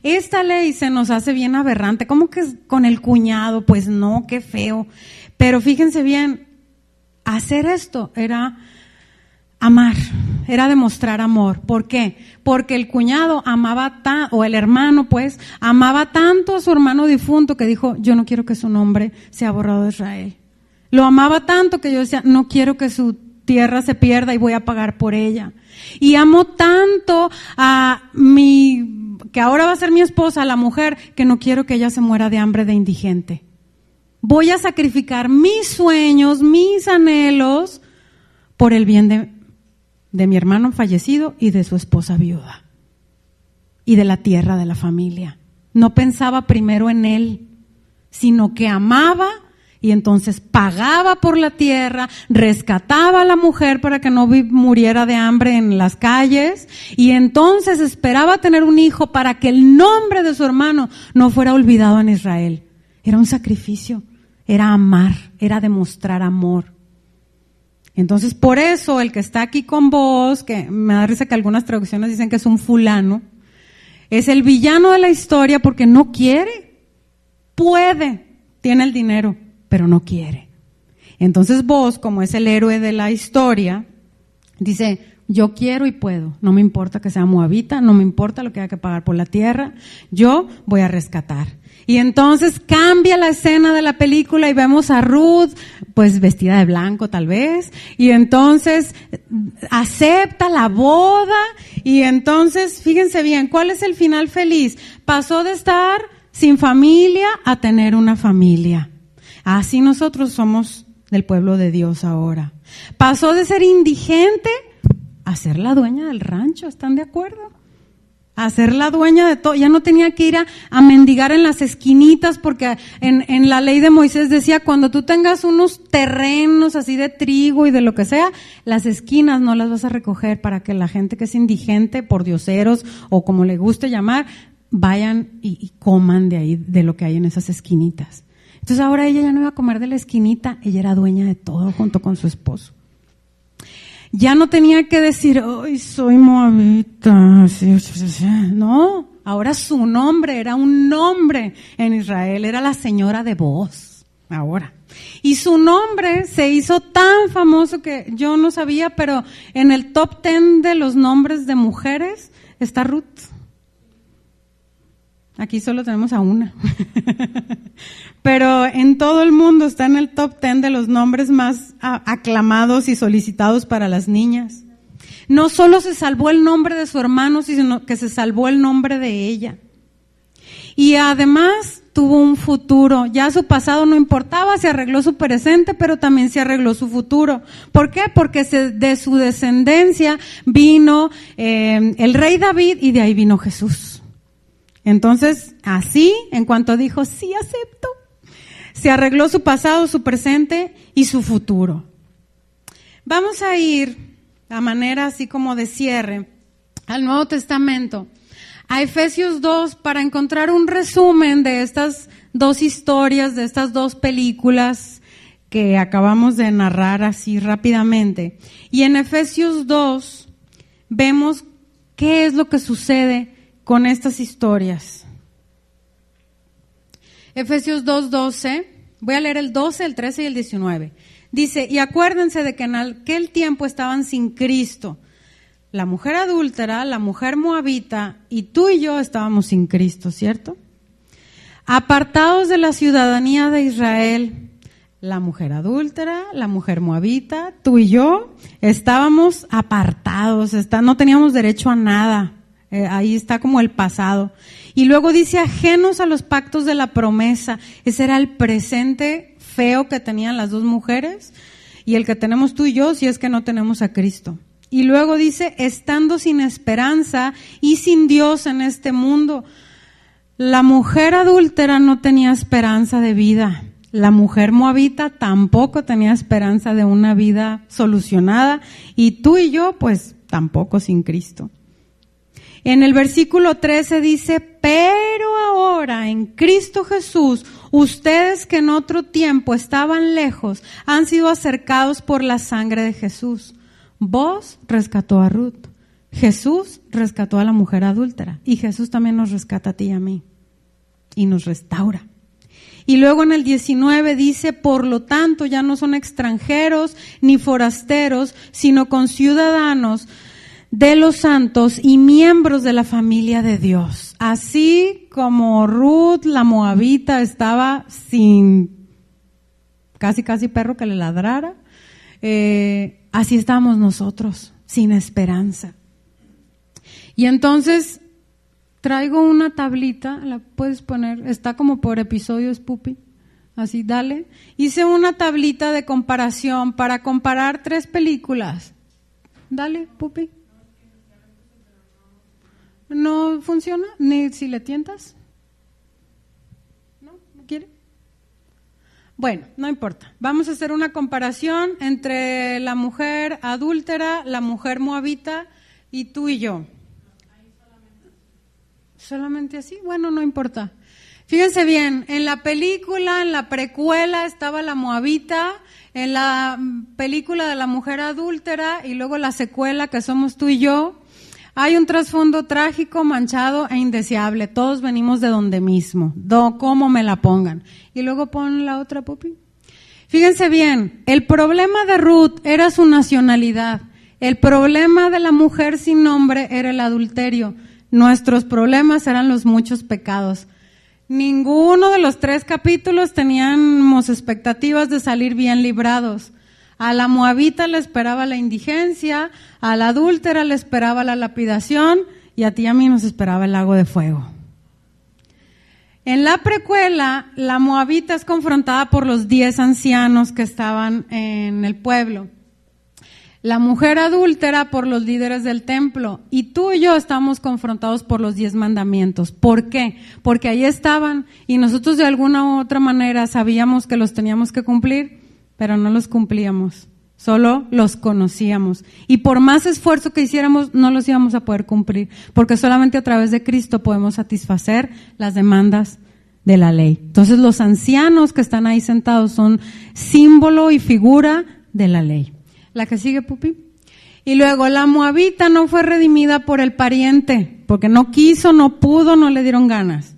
esta ley se nos hace bien aberrante. ¿Cómo que con el cuñado? Pues no, qué feo. Pero fíjense bien, hacer esto era amar, era demostrar amor. ¿Por qué? Porque el cuñado o el hermano pues, amaba tanto a su hermano difunto que dijo, yo no quiero que su nombre sea borrado de Israel. Lo amaba tanto que yo decía, no quiero que su tierra se pierda y voy a pagar por ella. Y amo tanto a que ahora va a ser mi esposa, la mujer, que no quiero que ella se muera de hambre de indigente. Voy a sacrificar mis sueños, mis anhelos por el bien de mi hermano fallecido y de su esposa viuda. y de la tierra de la familia. No pensaba primero en él, sino que amaba y entonces pagaba por la tierra, rescataba a la mujer para que no muriera de hambre en las calles y entonces esperaba tener un hijo para que el nombre de su hermano no fuera olvidado en Israel. Era un sacrificio, era amar, era demostrar amor. Entonces por eso el que está aquí con vos, que me da risa que algunas traducciones dicen que es un fulano, es el villano de la historia porque no quiere, puede, tiene el dinero, pero no quiere. Entonces vos, como es el héroe de la historia, dice, yo quiero y puedo, no me importa que sea moabita, no me importa lo que haya que pagar por la tierra, yo voy a rescatar. Y entonces cambia la escena de la película y vemos a Ruth, pues vestida de blanco tal vez, y entonces acepta la boda, y entonces, fíjense bien, ¿cuál es el final feliz? Pasó de estar sin familia a tener una familia. Así nosotros somos del pueblo de Dios ahora. Pasó de ser indigente a ser la dueña del rancho, ¿están de acuerdo? A ser la dueña de todo. Ya no tenía que ir a mendigar en las esquinitas porque en la ley de Moisés decía, cuando tú tengas unos terrenos así de trigo y de lo que sea, las esquinas no las vas a recoger para que la gente que es indigente, por dioseros o como le guste llamar, vayan y coman de ahí, de lo que hay en esas esquinitas. Entonces ahora ella ya no iba a comer de la esquinita, ella era dueña de todo junto con su esposo. Ya no tenía que decir, ay, soy moabita. No, ahora su nombre era un nombre en Israel, era la señora de Boaz, ahora. Y su nombre se hizo tan famoso que yo no sabía, pero en el top 10 de los nombres de mujeres está Ruth. Aquí solo tenemos a una. Pero en todo el mundo está en el top 10 de los nombres más aclamados y solicitados para las niñas. No solo se salvó el nombre de su hermano, sino que se salvó el nombre de ella. Y además tuvo un futuro. Ya su pasado no importaba, se arregló su presente, pero también se arregló su futuro. ¿Por qué? Porque de su descendencia vino el rey David y de ahí vino Jesús. Entonces, así, en cuanto dijo, sí acepto, se arregló su pasado, su presente y su futuro. Vamos a ir, a manera así como de cierre, al Nuevo Testamento, a Efesios 2, para encontrar un resumen de estas dos historias, de estas dos películas que acabamos de narrar así rápidamente. Y en Efesios 2 vemos qué es lo que sucede con estas historias. Efesios 2:12, voy a leer el 12, el 13 y el 19. Dice, y acuérdense de que en aquel tiempo estaban sin Cristo. La mujer adúltera, la mujer moabita y tú y yo estábamos sin Cristo, ¿cierto? Apartados de la ciudadanía de Israel, la mujer adúltera, la mujer moabita, tú y yo estábamos apartados, no teníamos derecho a nada. Ahí está como el pasado. Y luego dice ajenos a los pactos de la promesa. Ese era el presente feo que tenían las dos mujeres y el que tenemos tú y yo si es que no tenemos a Cristo. Y luego dice estando sin esperanza y sin Dios en este mundo. La mujer adúltera no tenía esperanza de vida. La mujer moabita tampoco tenía esperanza de una vida solucionada. Y tú y yo pues tampoco sin Cristo. En el versículo 13 dice, pero ahora en Cristo Jesús, ustedes que en otro tiempo estaban lejos, han sido acercados por la sangre de Jesús. Vos rescató a Ruth, Jesús rescató a la mujer adúltera y Jesús también nos rescata a ti y a mí y nos restaura. Y luego en el 19 dice, por lo tanto ya no son extranjeros ni forasteros, sino conciudadanos de los santos y miembros de la familia de Dios. Así como Ruth, la moabita, estaba sin casi perro que le ladrara, así estamos nosotros, sin esperanza. Y entonces traigo una tablita, la puedes poner, está como por episodios, Pupi, así, dale. Hice una tablita de comparación para comparar 3 películas. Dale, Pupi. no funciona, ni si le tientas. ¿No quiere? Bueno, no importa. Vamos a hacer una comparación entre la mujer adúltera, la mujer moabita y tú y yo. ¿Solamente así? Bueno, no importa. Fíjense bien, en la película, en la precuela estaba la moabita, en la película de la mujer adúltera y luego la secuela que somos tú y yo. Hay un trasfondo trágico, manchado e indeseable. Todos venimos de donde mismo, como me la pongan. Y luego pon la otra, Pupi. Fíjense bien, el problema de Ruth era su nacionalidad. El problema de la mujer sin nombre era el adulterio. Nuestros problemas eran los muchos pecados. Ninguno de los 3 capítulos teníamos expectativas de salir bien librados. A la moabita le esperaba la indigencia, a la adúltera le esperaba la lapidación y a ti y a mí nos esperaba el lago de fuego. En la precuela, la moabita es confrontada por los 10 ancianos que estaban en el pueblo. La mujer adúltera por los líderes del templo, y tú y yo estamos confrontados por los 10 mandamientos. ¿Por qué? Porque ahí estaban y nosotros de alguna u otra manera sabíamos que los teníamos que cumplir, pero no los cumplíamos, solo los conocíamos. Y por más esfuerzo que hiciéramos, no los íbamos a poder cumplir, porque solamente a través de Cristo podemos satisfacer las demandas de la ley. Entonces los ancianos que están ahí sentados son símbolo y figura de la ley. La que sigue, Pupi. Y luego la moabita no fue redimida por el pariente, porque no quiso, no pudo, no le dieron ganas.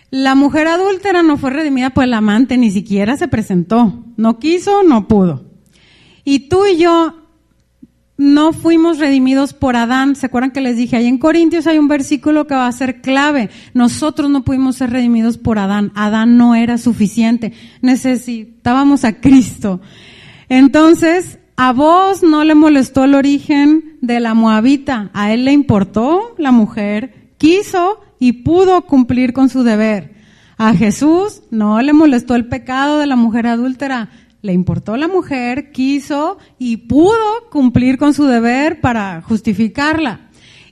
La mujer adúltera no fue redimida por el amante, ni siquiera se presentó. No quiso, no pudo. Y tú y yo no fuimos redimidos por Adán. ¿Se acuerdan que les dije? Ahí en Corintios hay un versículo que va a ser clave. Nosotros no pudimos ser redimidos por Adán. Adán no era suficiente. Necesitábamos a Cristo. Entonces, a vos no le molestó el origen de la moabita, a él le importó, la mujer quiso y pudo cumplir con su deber. A Jesús no le molestó el pecado de la mujer adúltera, le importó la mujer, quiso y pudo cumplir con su deber para justificarla.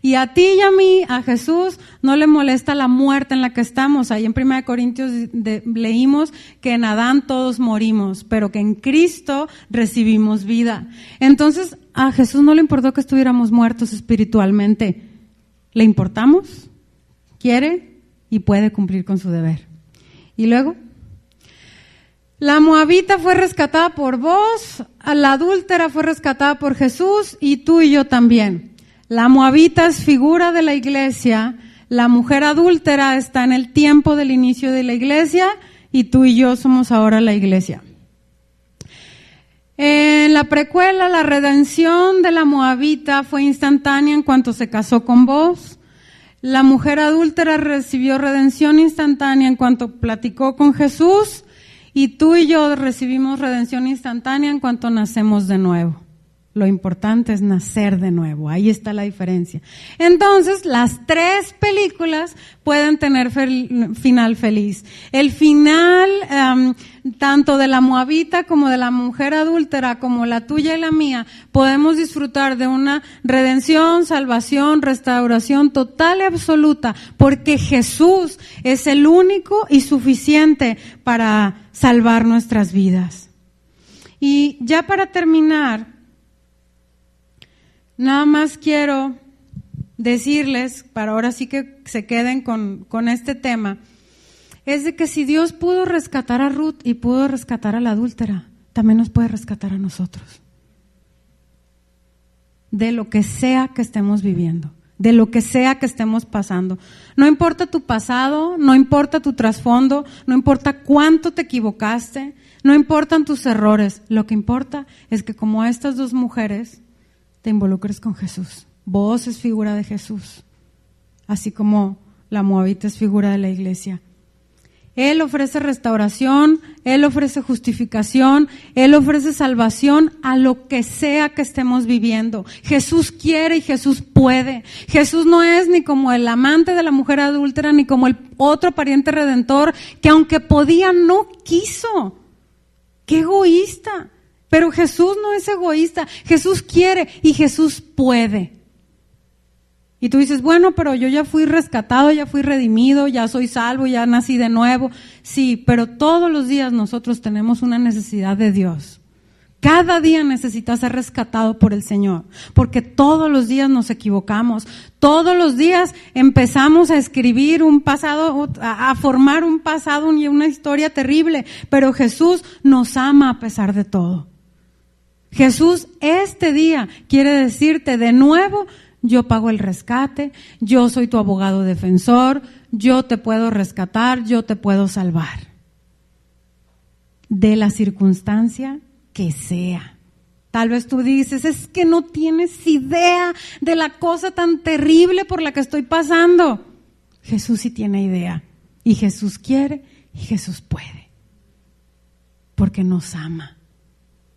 Y a ti y a mí, a Jesús, no le molesta la muerte en la que estamos. Ahí en 1 Corintios leímos que en Adán todos morimos, pero que en Cristo recibimos vida. Entonces, a Jesús no le importó que estuviéramos muertos espiritualmente. ¿Le importamos? Quiere y puede cumplir con su deber. Y luego, la moabita fue rescatada por vos, la adúltera fue rescatada por Jesús y tú y yo también. La moabita es figura de la iglesia, la mujer adúltera está en el tiempo del inicio de la iglesia y tú y yo somos ahora la iglesia. En la precuela, la redención de la moabita fue instantánea en cuanto se casó con vos. La mujer adúltera recibió redención instantánea en cuanto platicó con Jesús y tú y yo recibimos redención instantánea en cuanto nacemos de nuevo. Lo importante es nacer de nuevo, ahí está la diferencia. Entonces, las 3 películas pueden tener final feliz. El final, tanto de la moabita como de la mujer adúltera, como la tuya y la mía, podemos disfrutar de una redención, salvación, restauración total y absoluta, porque Jesús es el único y suficiente para salvar nuestras vidas. Y ya para terminar, nada más quiero decirles, para ahora sí que se queden con este tema, es de que si Dios pudo rescatar a Ruth y pudo rescatar a la adúltera, también nos puede rescatar a nosotros. De lo que sea que estemos viviendo, de lo que sea que estemos pasando. No importa tu pasado, no importa tu trasfondo, no importa cuánto te equivocaste, no importan tus errores. Lo que importa es que como a estas 2 mujeres, te involucres con Jesús. Vos es figura de Jesús, así como la moabita es figura de la iglesia. Él ofrece restauración, Él ofrece justificación, Él ofrece salvación a lo que sea que estemos viviendo. Jesús quiere y Jesús puede. Jesús no es ni como el amante de la mujer adúltera, ni como el otro pariente redentor, que aunque podía, no quiso. ¡Qué egoísta! Pero Jesús no es egoísta, Jesús quiere y Jesús puede. Y tú dices, bueno, pero yo ya fui rescatado, ya fui redimido, ya soy salvo, ya nací de nuevo. Sí, pero todos los días nosotros tenemos una necesidad de Dios. Cada día necesitas ser rescatado por el Señor, porque todos los días nos equivocamos, todos los días empezamos a escribir un pasado, a formar un pasado y una historia terrible, pero Jesús nos ama a pesar de todo. Jesús este día quiere decirte de nuevo, yo pago el rescate, yo soy tu abogado defensor, yo te puedo rescatar, yo te puedo salvar. De la circunstancia que sea. Tal vez tú dices, es que no tienes idea de la cosa tan terrible por la que estoy pasando. Jesús sí tiene idea, y Jesús quiere, y Jesús puede, porque nos ama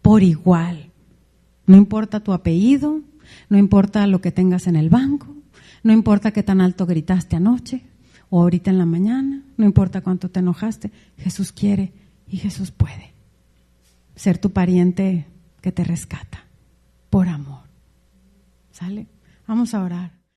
por igual. No importa tu apellido, no importa lo que tengas en el banco, no importa qué tan alto gritaste anoche o ahorita en la mañana, no importa cuánto te enojaste, Jesús quiere y Jesús puede ser tu pariente que te rescata por amor. ¿Sale? Vamos a orar.